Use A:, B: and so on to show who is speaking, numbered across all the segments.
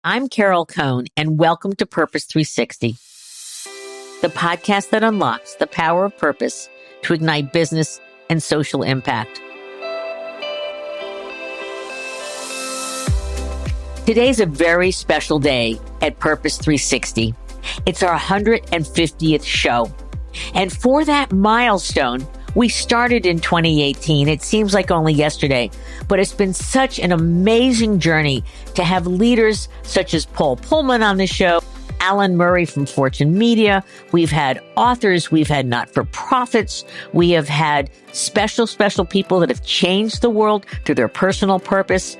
A: I'm Carol Cohn, and welcome to Purpose 360, the podcast that unlocks the power of purpose to ignite business and social impact. Today's a very special day at Purpose 360. It's our 150th show. And for that milestone, we started in 2018. It seems like only yesterday, but it's been such an amazing journey to have leaders such as Paul Pullman on the show, Alan Murray from Fortune Media. We've had authors, we've had not-for-profits, we have had special people that have changed the world through their personal purpose.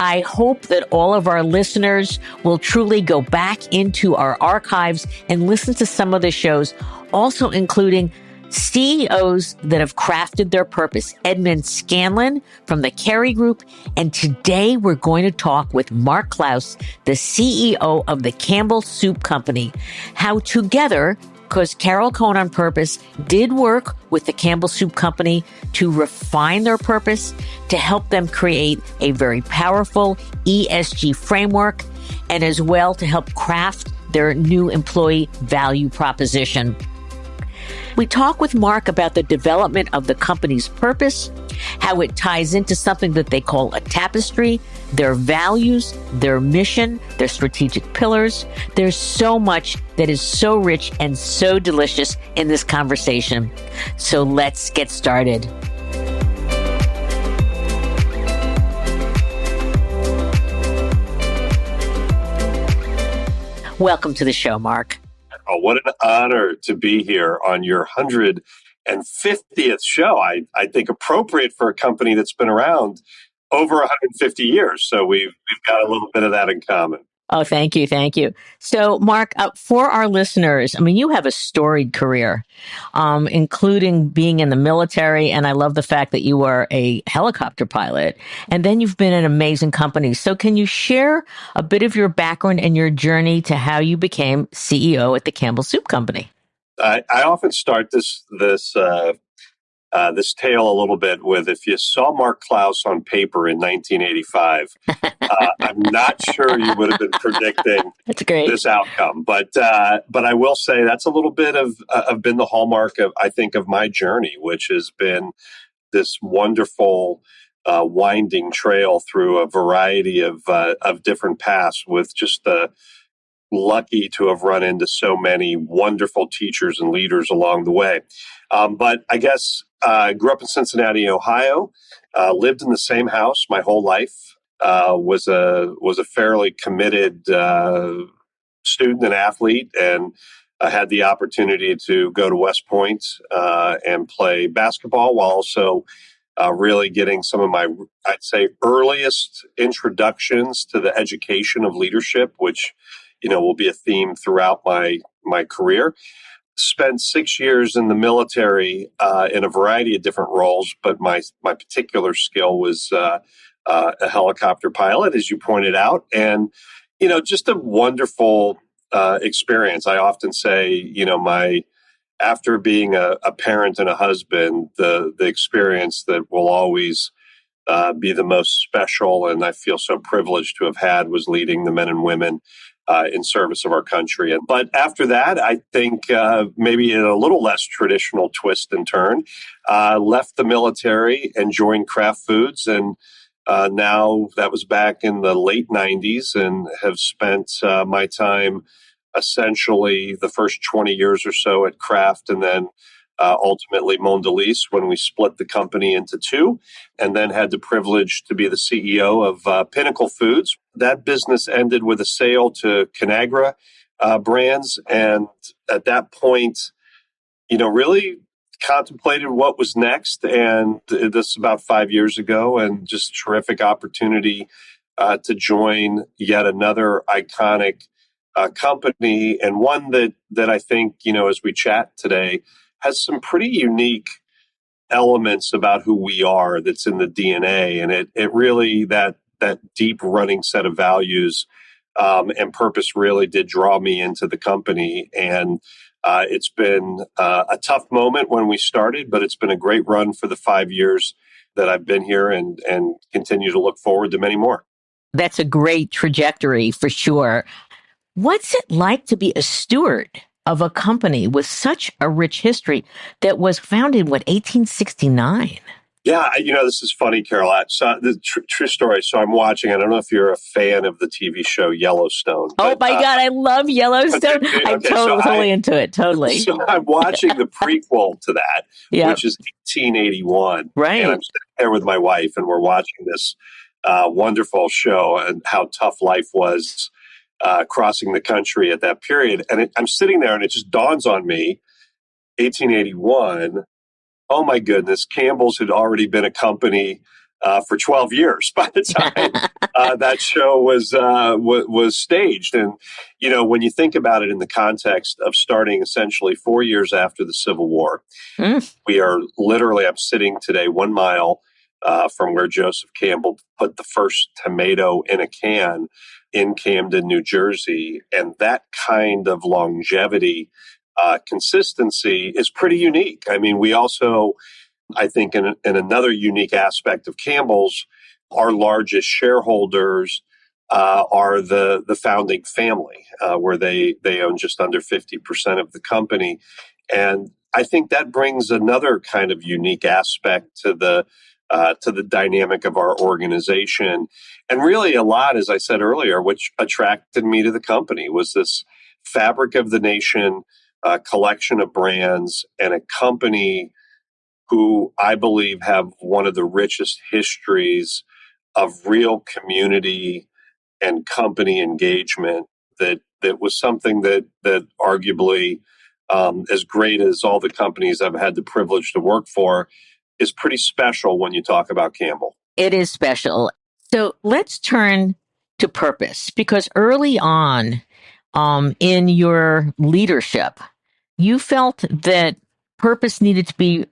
A: I hope that all of our listeners will truly go back into our archives and listen to some of the shows, also including CEOs that have crafted their purpose. Edmund Scanlon from the Carey Group. And today we're going to talk with Mark Clouse, the CEO of the Campbell Soup Company, how together, because Carol Cohn on Purpose did work with the Campbell Soup Company to refine their purpose, to help them create a very powerful ESG framework, and as well to help craft their new employee value proposition. We talk with Mark about the development of the company's purpose, how it ties into something that they call a tapestry, their values, their mission, their strategic pillars. There's so much that is so rich and so delicious in this conversation. So let's get started. Welcome to the show, Mark.
B: Oh, what an honor to be here on your 150th show. I think appropriate for a company that's been around over 150 years. So we've got a little bit of that in common.
A: Oh, thank you. Thank you. So, Mark, for our listeners, I mean, you have a storied career, including being in the military. And I love the fact that you are a helicopter pilot. And then you've been in amazing companies. So can you share a bit of your background and your journey to how you became CEO at the Campbell Soup Company?
B: I often start this tale a little bit with, if you saw Mark Clouse on paper in 1985, I'm not sure you would have been predicting this outcome. But I will say that's a little bit of been the hallmark of, I think, of my journey, which has been this wonderful winding trail through a variety of different paths, with just the lucky to have run into so many wonderful teachers and leaders along the way. But I guess I grew up in Cincinnati, Ohio, lived in the same house my whole life, was a fairly committed student and athlete, and I had the opportunity to go to West Point and play basketball, while also really getting some of my, I'd say, earliest introductions to the education of leadership, which will be a theme throughout my career. Spent 6 years in the military in a variety of different roles, but my particular skill was a helicopter pilot, as you pointed out, and just a wonderful experience. I often say, after being a parent and a husband, the experience that will always be the most special, and I feel so privileged to have had, was leading the men and women in service of our country. But after that, I think maybe in a little less traditional twist and turn, left the military and joined Kraft Foods. And now that was back in the late 90s, and have spent my time essentially the first 20 years or so at Kraft, and then ultimately Mondelez when we split the company into two, and then had the privilege to be the CEO of Pinnacle Foods. That business ended with a sale to Conagra Brands, and at that point, really contemplated what was next. And this is about 5 years ago, and just terrific opportunity to join yet another iconic company, and one that I think, as we chat today, has some pretty unique elements about who we are that's in the DNA. And it really, that deep running set of values and purpose really did draw me into the company. And it's been a tough moment when we started, but it's been a great run for the 5 years that I've been here, and continue to look forward to many more.
A: That's a great trajectory for sure. What's it like to be a steward of a company with such a rich history that was founded, 1869?
B: Yeah, this is funny, Carol. So the true story. So I'm watching. I don't know if you're a fan of the TV show Yellowstone.
A: Oh my God, I love Yellowstone. I'm totally into it. Totally.
B: So I'm watching the prequel to that, which is 1881.
A: Right.
B: And I'm sitting there with my wife, and we're watching this wonderful show and how tough life was crossing the country at that period. And I'm sitting there, and it just dawns on me, 1881. Oh my goodness, Campbell's had already been a company for 12 years by the time that show was staged. And, when you think about it in the context of starting essentially 4 years after the Civil War, we are literally, I'm sitting today 1 mile from where Joseph Campbell put the first tomato in a can in Camden, New Jersey. And that kind of longevity, consistency is pretty unique. I mean, we also, I think, in another unique aspect of Campbell's, our largest shareholders are the founding family, where they own just under 50% of the company. And I think that brings another kind of unique aspect to the dynamic of our organization. And really a lot, as I said earlier, which attracted me to the company was this fabric of the nation, a collection of brands, and a company who I believe have one of the richest histories of real community and company engagement. That was something that arguably, as great as all the companies I've had the privilege to work for, is pretty special when you talk about Campbell.
A: It is special. So let's turn to purpose, because early on, in your leadership, you felt that purpose needed to be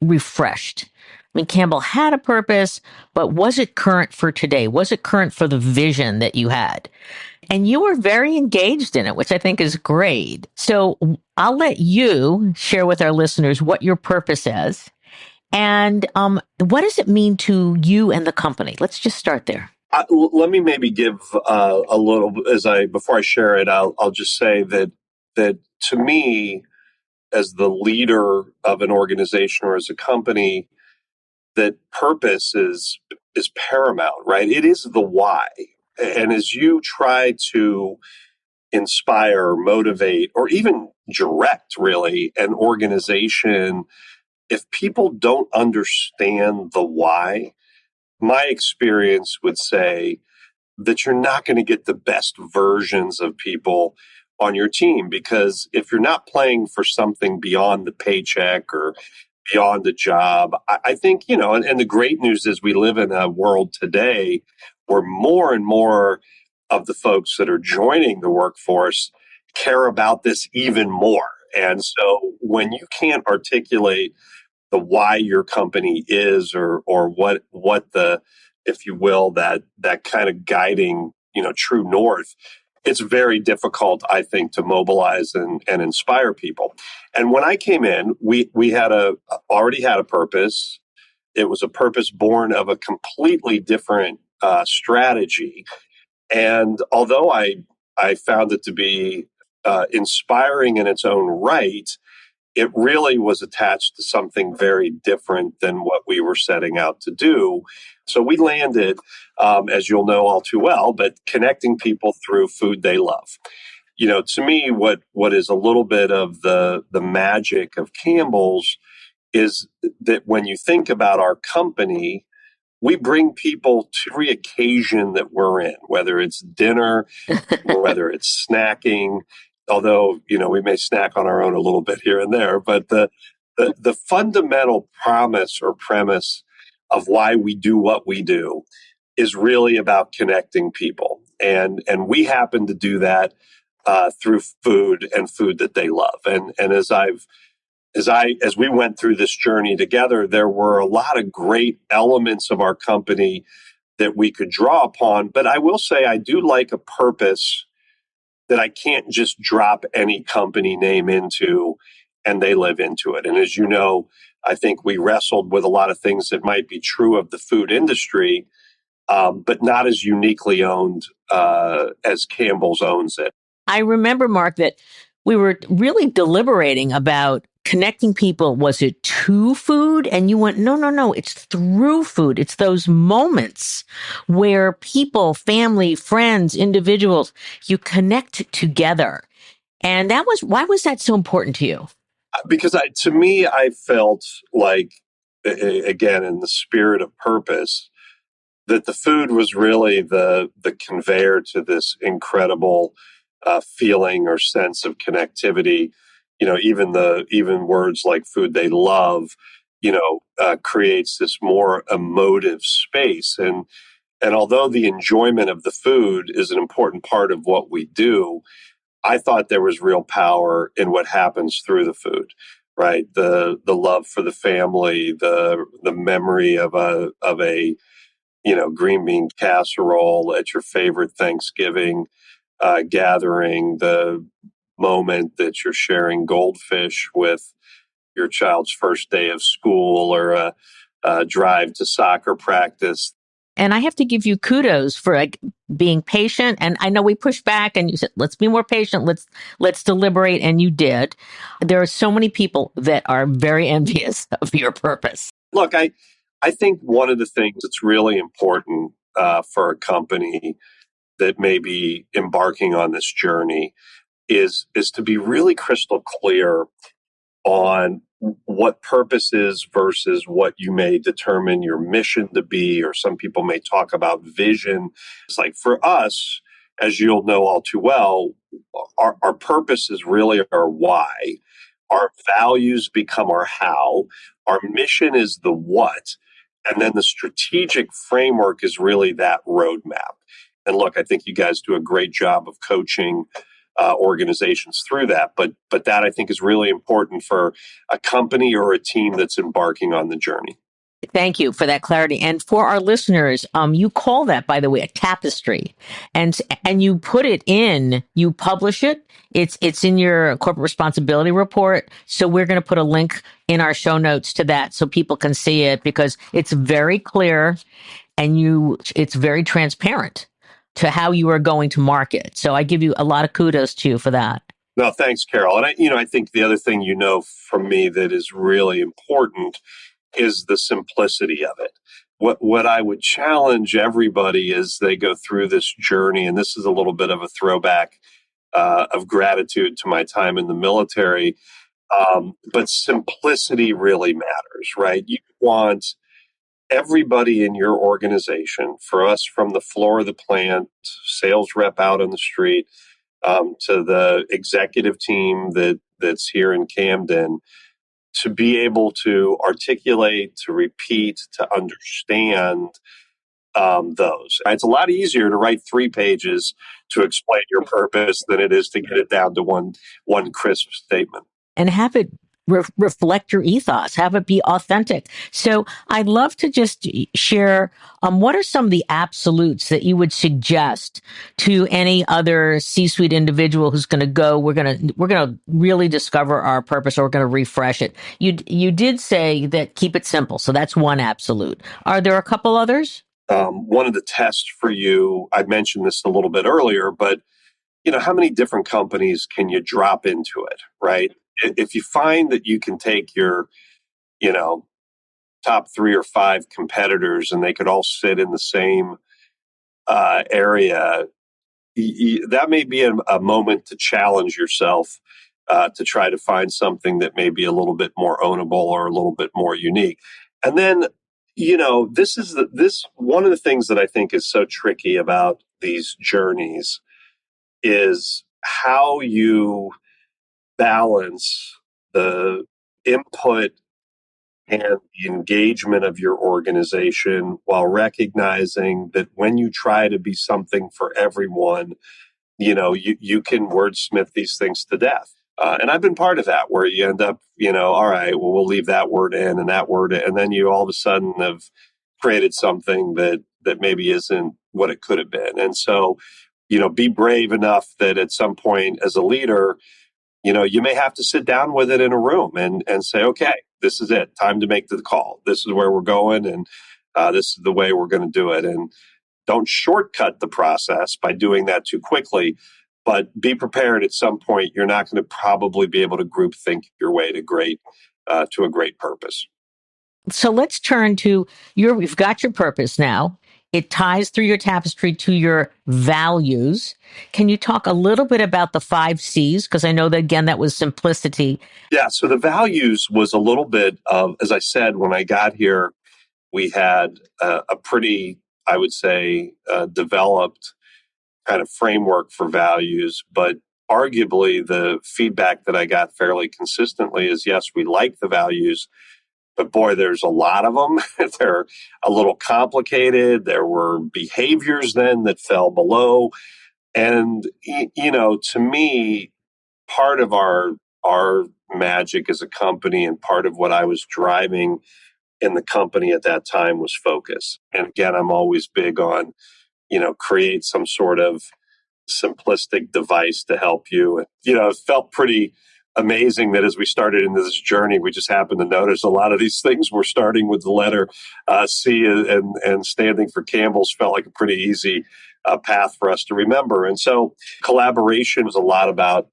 A: refreshed. I mean, Campbell had a purpose, but was it current for today? Was it current for the vision that you had? And you were very engaged in it, which I think is great. So I'll let you share with our listeners what your purpose is and what does it mean to you and the company? Let's just start there.
B: Let me maybe give a little, before I share it, I'll just say that to me, as the leader of an organization or as a company, that purpose is paramount, right? It is the why. And as you try to inspire, motivate, or even direct, really, an organization, if people don't understand the why, my experience would say that you're not going to get the best versions of people on your team, because if you're not playing for something beyond the paycheck or beyond the job, I think, and the great news is we live in a world today where more and more of the folks that are joining the workforce care about this even more. And so when you can't articulate the why your company is, or what the, if you will, that kind of guiding, true north, it's very difficult, I think, to mobilize and inspire people. And when I came in, we already had a purpose. It was a purpose born of a completely different strategy. And although I found it to be inspiring in its own right, it really was attached to something very different than what we were setting out to do. So we landed, as you'll know all too well, but connecting people through food they love. To me, what is a little bit of the magic of Campbell's is that when you think about our company, we bring people to every occasion that we're in, whether it's dinner, whether it's snacking, although, we may snack on our own a little bit here and there. But the fundamental promise or premise of why we do what we do is really about connecting people. And we happen to do that through food and food that they love. And as we went through this journey together, there were a lot of great elements of our company that we could draw upon. But I will say I do like a purpose that I can't just drop any company name into and they live into it. And as you know, I think we wrestled with a lot of things that might be true of the food industry. but not as uniquely owned as Campbell's owns it.
A: I remember, Mark, that we were really deliberating about connecting people. Was it to food? And you went, no, it's through food. It's those moments where people, family, friends, individuals, you connect together. And why was that so important to you?
B: Because to me, I felt like, again, in the spirit of purpose, that the food was really the conveyor to this incredible feeling or sense of connectivity. Even words like food they love, creates this more emotive space. And although the enjoyment of the food is an important part of what we do, I thought there was real power in what happens through the food, right? The love for the family, the memory of a green bean casserole at your favorite Thanksgiving gathering, the moment that you're sharing goldfish with your child's first day of school, or a drive to soccer practice.
A: And I have to give you kudos for being patient. And I know we pushed back and you said, let's be more patient. Let's deliberate. And you did. There are so many people that are very envious of your purpose.
B: Look, I think one of the things that's really important for a company that may be embarking on this journey is to be really crystal clear on what purpose is versus what you may determine your mission to be, or some people may talk about vision. It's like, for us, as you'll know all too well, our purpose is really our why. Our values become our how. Our mission is the what. And then the strategic framework is really that roadmap. And look, I think you guys do a great job of coaching organizations through that. But that, I think, is really important for a company or a team that's embarking on the journey.
A: Thank you for that clarity. And for our listeners, you call that, by the way, a tapestry, and you put it in, you publish it. It's in your corporate responsibility report. So we're going to put a link in our show notes to that so people can see it, because it's very clear and it's very transparent to how you are going to market. So I give you a lot of kudos to you for that.
B: No, thanks, Carol. And I think the other thing from me that is really important is the simplicity of it. What I would challenge everybody as they go through this journey, and this is a little bit of a throwback of gratitude to my time in the military, but simplicity really matters, right? You want everybody in your organization, for us from the floor of the plant, sales rep out on the street, to the executive team that's here in Camden, to be able to articulate, to repeat, to understand those. It's a lot easier to write 3 pages to explain your purpose than it is to get it down to one crisp statement.
A: And have it reflect your ethos, have it be authentic. So I'd love to just share, what are some of the absolutes that you would suggest to any other C-suite individual who's going to go, we're going to really discover our purpose, or we're going to refresh it. You did say that keep it simple. So that's one absolute. Are there a couple others?
B: One of the tests for you, I mentioned this a little bit earlier, but how many different companies can you drop into it, right? If you find that you can take your, top 3 or 5 competitors and they could all sit in the same area, that may be a moment to challenge yourself to try to find something that may be a little bit more ownable or a little bit more unique. And then, this one of the things that I think is so tricky about these journeys is how you balance the input and the engagement of your organization while recognizing that when you try to be something for everyone, you can wordsmith these things to death. And I've been part of that, where you end up, all right, well, we'll leave that word in and that word in, and then you all of a sudden have created something that maybe isn't what it could have been. And so, be brave enough that at some point as a leader, you may have to sit down with it in a room and say, okay, this is it. Time to make the call. This is where we're going, and this is the way we're going to do it. And Don't shortcut the process by doing that too quickly, but be prepared at some point. You're not going to probably be able to group think your way to a great purpose.
A: So let's turn to you've got your purpose now. It ties through your tapestry to your values. Can you talk a little bit about the 5 C's? Because I know that, again, that was simplicity.
B: Yeah. So the values was a little bit of, as I said, when I got here, we had a pretty, I would say, developed kind of framework for values. But arguably, the feedback that I got fairly consistently is, yes, we like the values, but boy, there's a lot of them. They're a little complicated. There were behaviors then that fell below. And, to me, part of our magic as a company and part of what I was driving in the company at that time was focus. And again, I'm always big on, create some sort of simplistic device to help you. It felt pretty amazing that as we started into this journey, we just happened to notice a lot of these things were starting with the letter C, and standing for Campbell's felt like a pretty easy path for us to remember. And so collaboration was a lot about,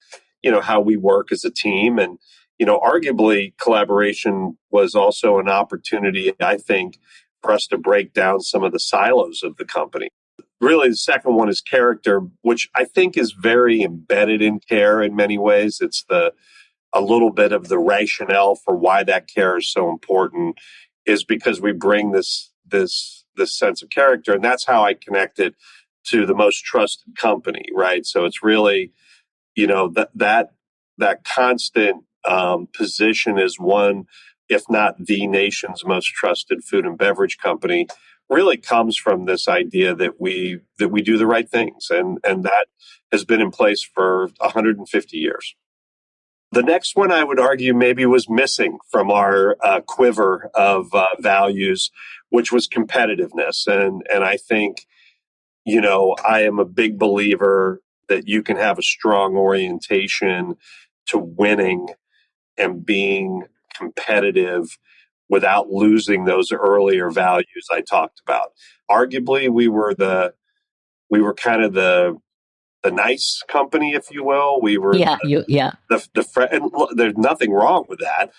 B: how we work as a team. And, arguably collaboration was also an opportunity, I think, for us to break down some of the silos of the company. Really, the second one is character, which I think is very embedded in care in many ways. It's a little bit of the rationale for why that care is so important is because we bring this sense of character, and that's how I connect it to the most trusted company, right? So it's really, that constant position is one, if not the nation's most trusted food and beverage company, really comes from this idea that we do the right things, and that has been in place for 150 years. The next one I would argue maybe was missing from our quiver of values, which was competitiveness, and I think I am a big believer that you can have a strong orientation to winning and being competitive without losing those earlier values I talked about. Arguably, we were kind of the nice company, if you will. We were and there's nothing wrong with that.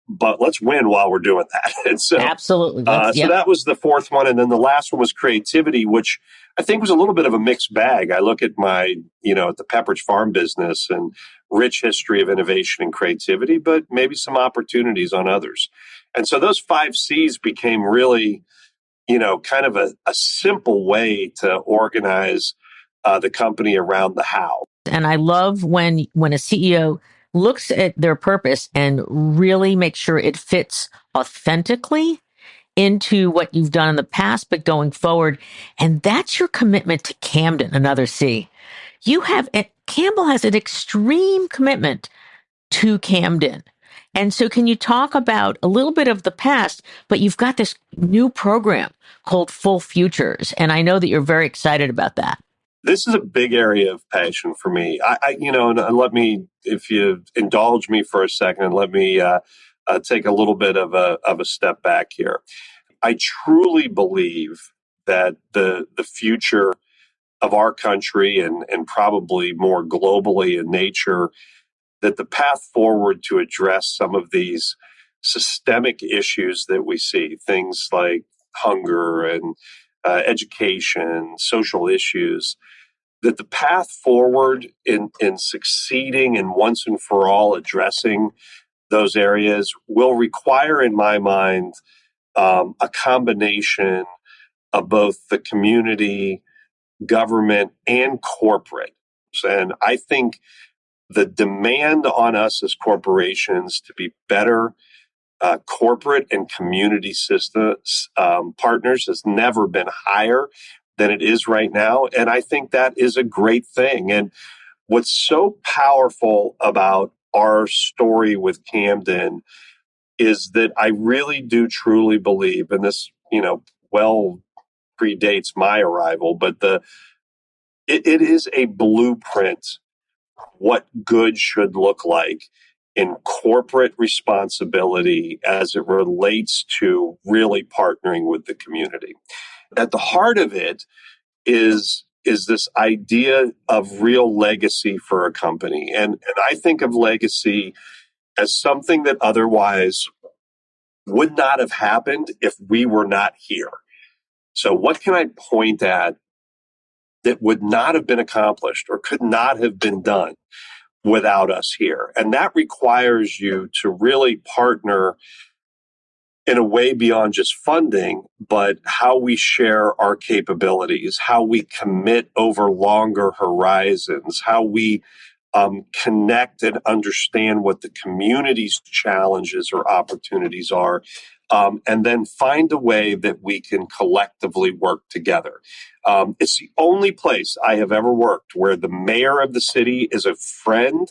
B: But let's win while we're doing that. And so
A: absolutely.
B: So that was the fourth one, and then the last one was creativity, which I think was a little bit of a mixed bag. I look at my at the Pepperidge Farm business and rich history of innovation and creativity, but maybe some opportunities on others. And so those 5 C's became really, kind of a simple way to organize the company around the how.
A: And I love when a CEO looks at their purpose and really makes sure it fits authentically into what you've done in the past, but going forward. And that's your commitment to Camden, another C. Campbell has an extreme commitment to Camden. And so can you talk about a little bit of the past, but you've got this new program called Full Futures. And I know that you're very excited about that.
B: This is a big area of passion for me. And let me, if you indulge me for a second, let me take a little bit of a step back here. I truly believe that the future of our country and probably more globally in nature, that the path forward to address some of these systemic issues that we see, things like hunger and education, social issues, that the path forward in succeeding and once and for all addressing those areas will require, in my mind, a combination of both the community, government, and corporate. And I think the demand on us as corporations to be better corporate and community systems partners has never been higher than it is right now. And I think that is a great thing. And what's so powerful about our story with Camden is that I really do truly believe, and this, well predates my arrival, but it is a blueprint what good should look like in corporate responsibility as it relates to really partnering with the community. at the heart of it is this idea of real legacy for a company. And I think of legacy as something that otherwise would not have happened if we were not here. So what can I point at that would not have been accomplished or could not have been done without us here? And that requires you to really partner in a way beyond just funding, but how we share our capabilities, how we commit over longer horizons, how we connect and understand what the community's challenges or opportunities are, and then find a way that we can collectively work together. It's the only place I have ever worked where the mayor of the city is a friend.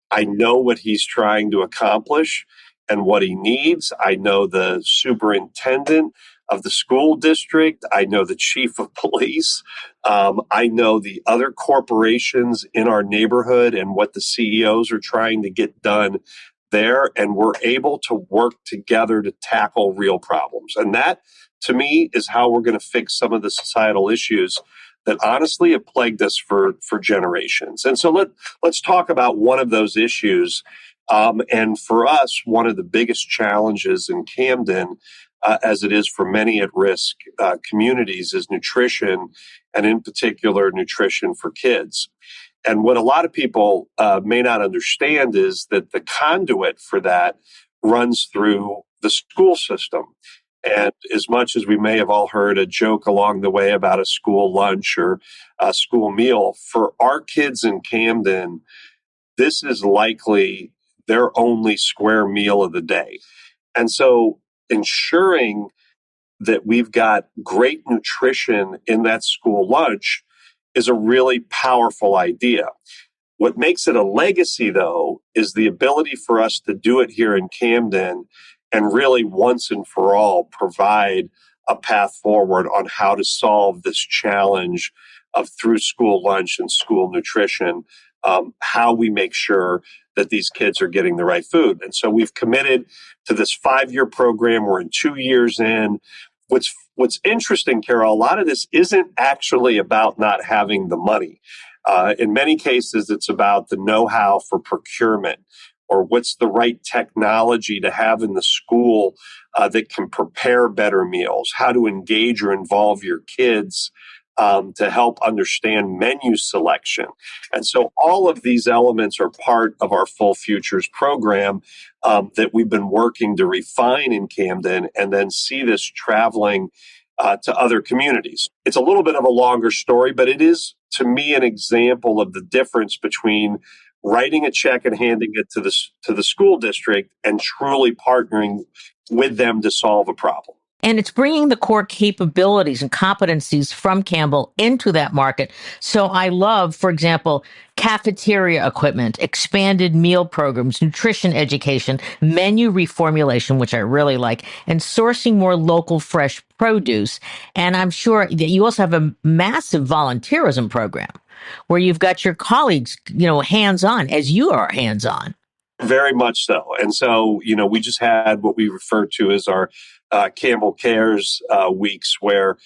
B: I know what he's trying to accomplish and what he needs. I know the superintendent of the school district. I know the chief of police. I know the other corporations in our neighborhood and what the CEOs are trying to get done there. And we're able to work together to tackle real problems. And that, to me, is how we're going to fix some of the societal issues that honestly have plagued us for generations. And so let's talk about one of those issues. And for us, one of the biggest challenges in Camden, as it is for many at-risk communities, is nutrition, and in particular, nutrition for kids. And what a lot of people may not understand is that the conduit for that runs through the school system. And as much as we may have all heard a joke along the way about a school lunch or a school meal, for our kids in Camden, this is likely their only square meal of the day. And so ensuring that we've got great nutrition in that school lunch is a really powerful idea. What makes it a legacy, though, is the ability for us to do it here in Camden and really once and for all provide a path forward on how to solve this challenge of through school lunch and school nutrition, how we make sure that these kids are getting the right food. And so we've committed to this 5-year program. We're in 2 years in. What's interesting, Carol, a lot of this isn't actually about not having the money. In many cases, it's about the know-how for procurement, or what's the right technology to have in the school that can prepare better meals, how to engage or involve your kids to help understand menu selection. And so all of these elements are part of our Full Futures program that we've been working to refine in Camden and then see this traveling to other communities. It's a little bit of a longer story, but it is, to me, an example of the difference between writing a check and handing it to the school district and truly partnering with them to solve a problem.
A: And it's bringing the core capabilities and competencies from Campbell into that market. So I love, for example, cafeteria equipment, expanded meal programs, nutrition education, menu reformulation, which I really like, and sourcing more local fresh produce. And I'm sure that you also have a massive volunteerism program where you've got your colleagues, hands-on, as you are hands-on.
B: Very much so. And so, we just had what we refer to as our Campbell Cares weeks, where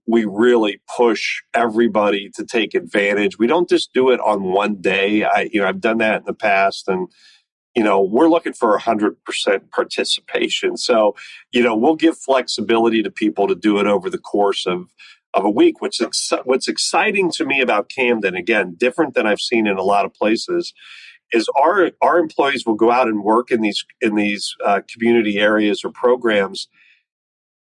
B: we really push everybody to take advantage. We don't just do it on one day. I've done that in the past, and we're looking for 100% participation. So, we'll give flexibility to people to do it over the course of a week. What's exciting to me about Camden, again, different than I've seen in a lot of places, is our employees will go out and work in these community areas or programs,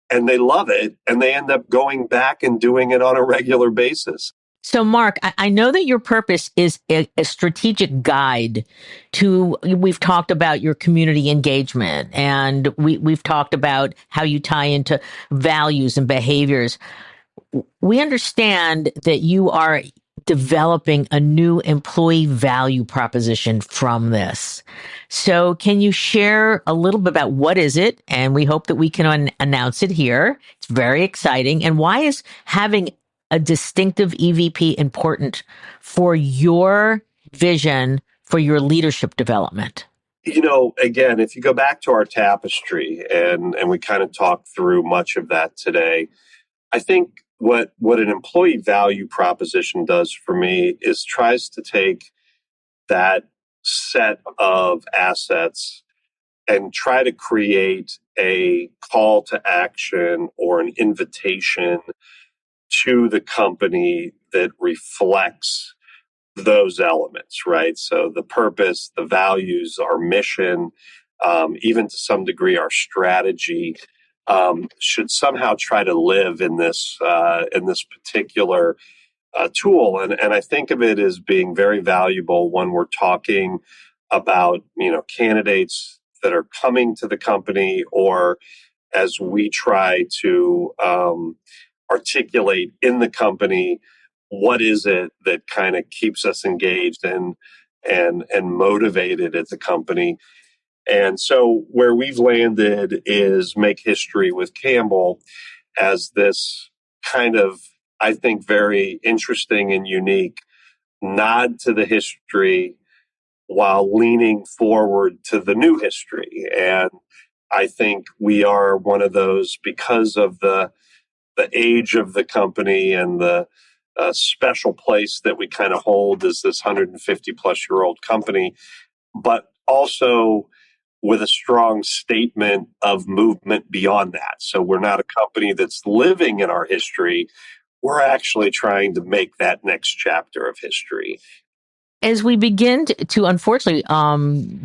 B: and they love it, and they end up going back and doing it on a regular basis.
A: So, Mark, I know that your purpose is a strategic guide to, we've talked about your community engagement, and we've talked about how you tie into values and behaviors. We understand that you are developing a new employee value proposition from this. So can you share a little bit about what is it? And we hope that we can announce it here. It's very exciting. And why is having a distinctive EVP important for your vision for your leadership development?
B: Again, if you go back to our tapestry, and we kind of talked through much of that today, I think what an employee value proposition does for me is tries to take that set of assets and try to create a call to action or an invitation to the company that reflects those elements, right? So the purpose, the values, our mission, even to some degree our strategy, should somehow try to live in this particular tool. And I think of it as being very valuable when we're talking about candidates that are coming to the company, or as we try to articulate in the company what is it that kind of keeps us engaged and motivated at the company. And so where we've landed is make history with Campbell as this kind of, I think, very interesting and unique nod to the history while leaning forward to the new history. And I think we are one of those, because of the age of the company and the special place that we kind of hold as this 150 plus year old company, but also with a strong statement of movement beyond that. So we're not a company that's living in our history. We're actually trying to make that next chapter of history.
A: As we begin to unfortunately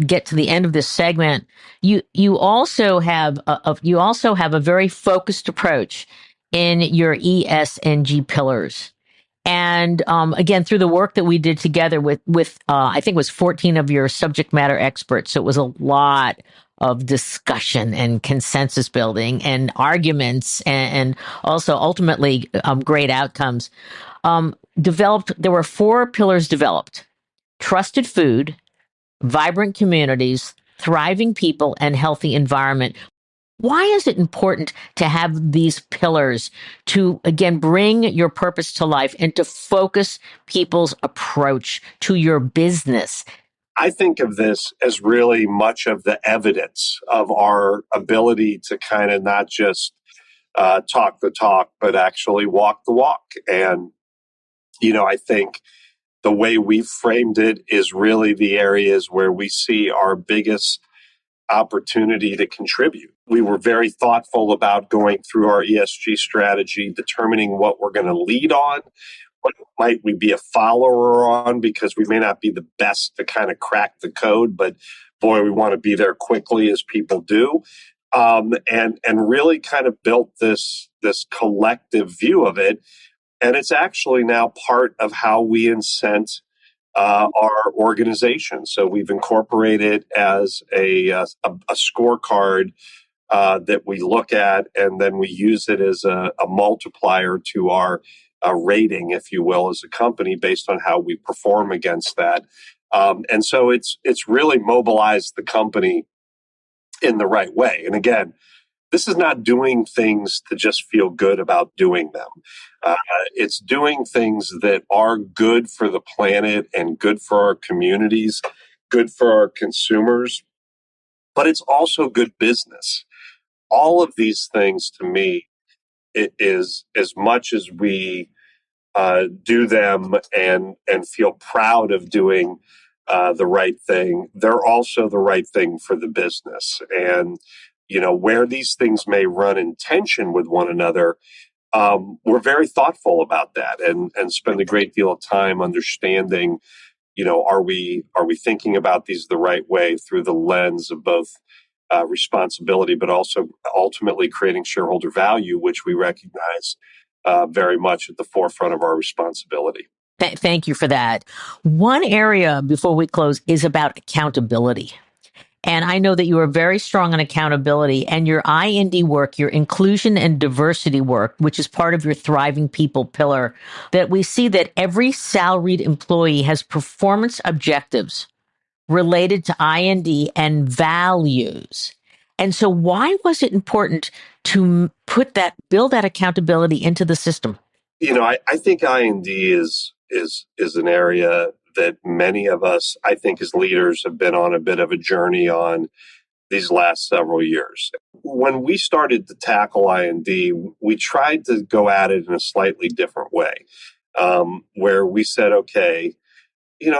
A: get to the end of this segment, you also have a very focused approach in your ESG pillars. And again, through the work that we did together with I think it was 14 of your subject matter experts. So it was a lot of discussion and consensus building and arguments, and also ultimately great outcomes. There were 4 pillars developed: trusted food, vibrant communities, thriving people, and healthy environment. Why is it important to have these pillars to, again, bring your purpose to life and to focus people's approach to your business?
B: I think of this as really much of the evidence of our ability to kind of not just talk the talk, but actually walk the walk. And, I think the way we've framed it is really the areas where we see our biggest opportunity to contribute. We were very thoughtful about going through our ESG strategy, determining what we're going to lead on, what might we be a follower on, because we may not be the best to kind of crack the code, but boy, we want to be there quickly as people do. And really kind of built this collective view of it. And it's actually now part of how we incent our organization. So we've incorporated as a scorecard that we look at, and then we use it as a multiplier to our rating, if you will, as a company based on how we perform against that. And so it's really mobilized the company in the right way. And again, this is not doing things to just feel good about doing them. It's doing things that are good for the planet and good for our communities, good for our consumers, but it's also good business. All of these things, to me, it is, as much as we do them and feel proud of doing the right thing, they're also the right thing for the business. And where these things may run in tension with one another, we're very thoughtful about that and spend a great deal of time understanding, are we thinking about these the right way through the lens of both responsibility, but also ultimately creating shareholder value, which we recognize very much at the forefront of our responsibility.
A: Thank you for that. One area before we close is about accountability. And I know that you are very strong on accountability, and your I&D work, your inclusion and diversity work, which is part of your thriving people pillar, that we see that every salaried employee has performance objectives related to I&D and values. And so why was it important to build that accountability into the system?
B: I think I&D is an area that many of us, I think, as leaders have been on a bit of a journey on, these last several years. When we started to tackle I&D, we tried to go at it in a slightly different way, where we said, okay,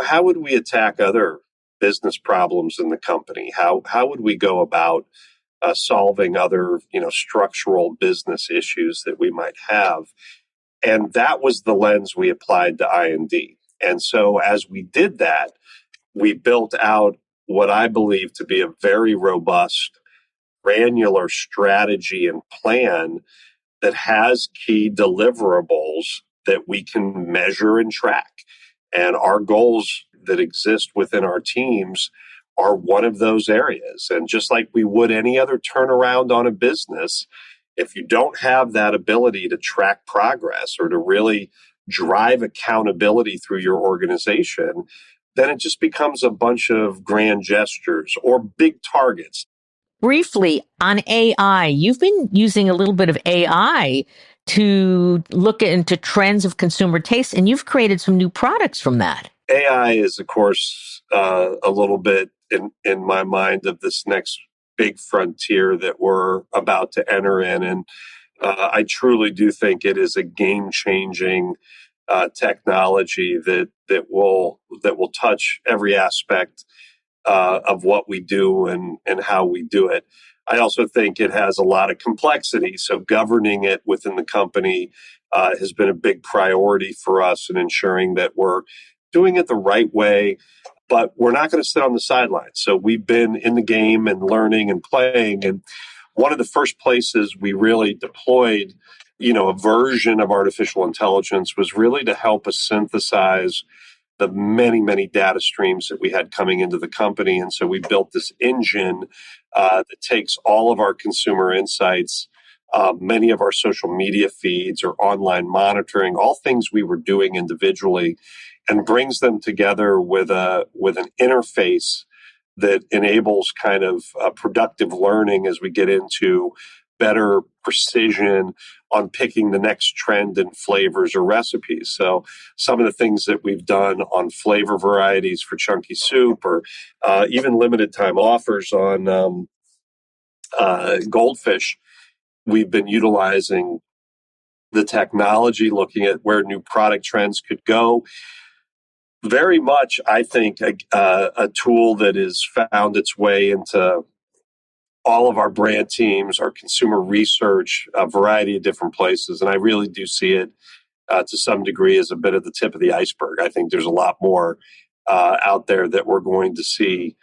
B: how would we attack other business problems in the company? How would we go about solving other, structural business issues that we might have? And that was the lens we applied to I&D. And so as we did that, we built out what I believe to be a very robust, granular strategy and plan that has key deliverables that we can measure and track. And our goals that exist within our teams are one of those areas. And just like we would any other turnaround on a business, if you don't have that ability to track progress or to really drive accountability through your organization, then it just becomes a bunch of grand gestures or big targets.
A: Briefly on AI, you've been using a little bit of AI to look into trends of consumer taste, and you've created some new products from that.
B: AI is, of course, a little bit in my mind of this next big frontier that we're about to enter in. And I truly do think it is a game-changing technology that will touch every aspect of what we do and how we do it. I also think it has a lot of complexity. So governing it within the company has been a big priority for us in ensuring that we're doing it the right way, but we're not going to sit on the sidelines. So we've been in the game and learning and playing. And one of the first places we really deployed, a version of artificial intelligence was really to help us synthesize the many, many data streams that we had coming into the company. And so we built this engine that takes all of our consumer insights, many of our social media feeds or online monitoring, all things we were doing individually, and brings them together with an interface that enables kind of productive learning as we get into better precision on picking the next trend in flavors or recipes. So some of the things that we've done on flavor varieties for chunky soup, or even limited time offers on goldfish, we've been utilizing the technology, looking at where new product trends could go. Very much, I think, a tool that has found its way into all of our brand teams, our consumer research, a variety of different places. And I really do see it to some degree as a bit of the tip of the iceberg. I think there's a lot more out there that we're going to see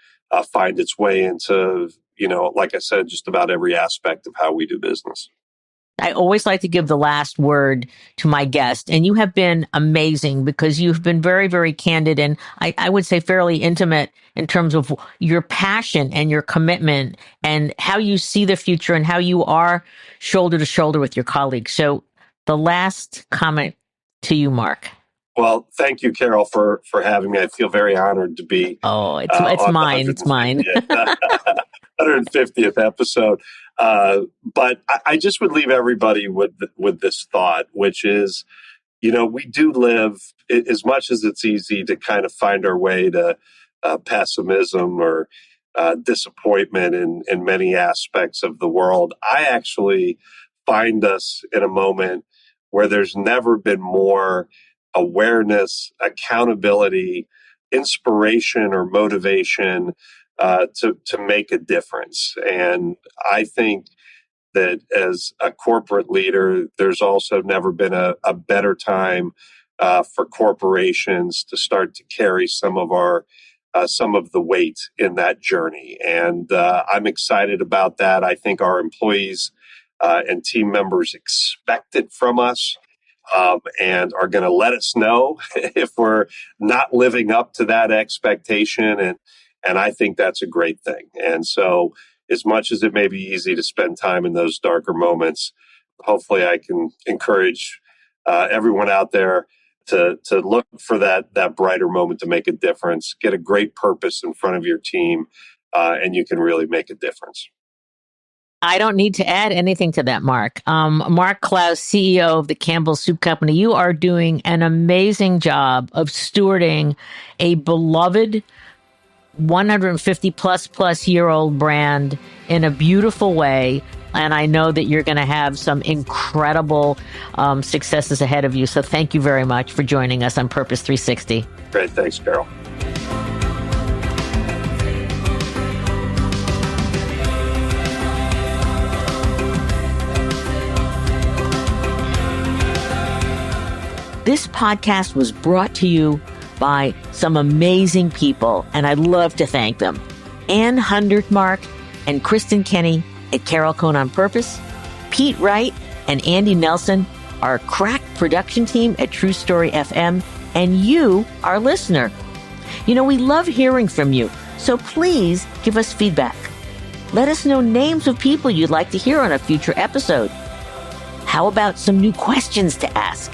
B: find its way into, like I said, just about every aspect of how we do business.
A: I always like to give the last word to my guest, and you have been amazing because you've been very, very candid and I would say fairly intimate in terms of your passion and your commitment and how you see the future and how you are shoulder to shoulder with your colleagues. So the last comment to you, Mark.
B: Well, thank you, Carol, for having me. I feel very honored to be.
A: Oh, it's mine. It's mine.
B: 150th episode. But I just would leave everybody with this thought, which is, we do live, as much as it's easy to kind of find our way to pessimism or disappointment in many aspects of the world. I actually find us in a moment where there's never been more awareness, accountability, inspiration, or motivation to make a difference. And I think that as a corporate leader, there's also never been a better time for corporations to start to carry some of the weight in that journey. And I'm excited about that. I think our employees and team members expect it from us. And are going to let us know if we're not living up to that expectation. And I think that's a great thing. And so as much as it may be easy to spend time in those darker moments, hopefully I can encourage everyone out there to look for that brighter moment to make a difference, get a great purpose in front of your team, and you can really make a difference.
A: I don't need to add anything to that, Mark. Mark Clouse, CEO of the Campbell Soup Company, you are doing an amazing job of stewarding a beloved 150 plus year old brand in a beautiful way. And I know that you're going to have some incredible successes ahead of you. So thank you very much for joining us on Purpose 360.
B: Great. Thanks, Carol.
A: This podcast was brought to you by some amazing people, and I'd love to thank them. Ann Hundertmark and Kristen Kenny at Carol Cone on Purpose, Pete Wright and Andy Nelson, our crack production team at True Story FM, and you, our listener. You know, we love hearing from you, so please give us feedback. Let us know names of people you'd like to hear on a future episode. How about some new questions to ask?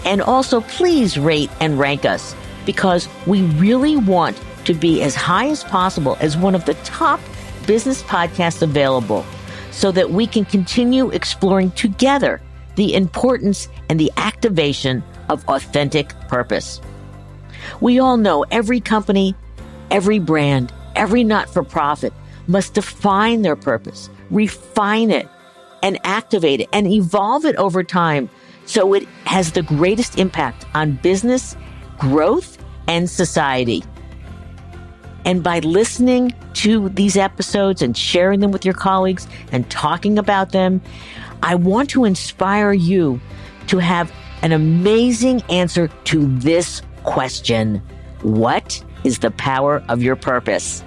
A: And also, please rate and rank us, because we really want to be as high as possible as one of the top business podcasts available, so that we can continue exploring together the importance and the activation of authentic purpose. We all know every company, every brand, every not-for-profit must define their purpose, refine it, and activate it, and evolve it over time so it has the greatest impact on business, growth, and society. And by listening to these episodes and sharing them with your colleagues and talking about them, I want to inspire you to have an amazing answer to this question: what is the power of your purpose?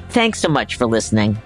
A: Thanks so much for listening.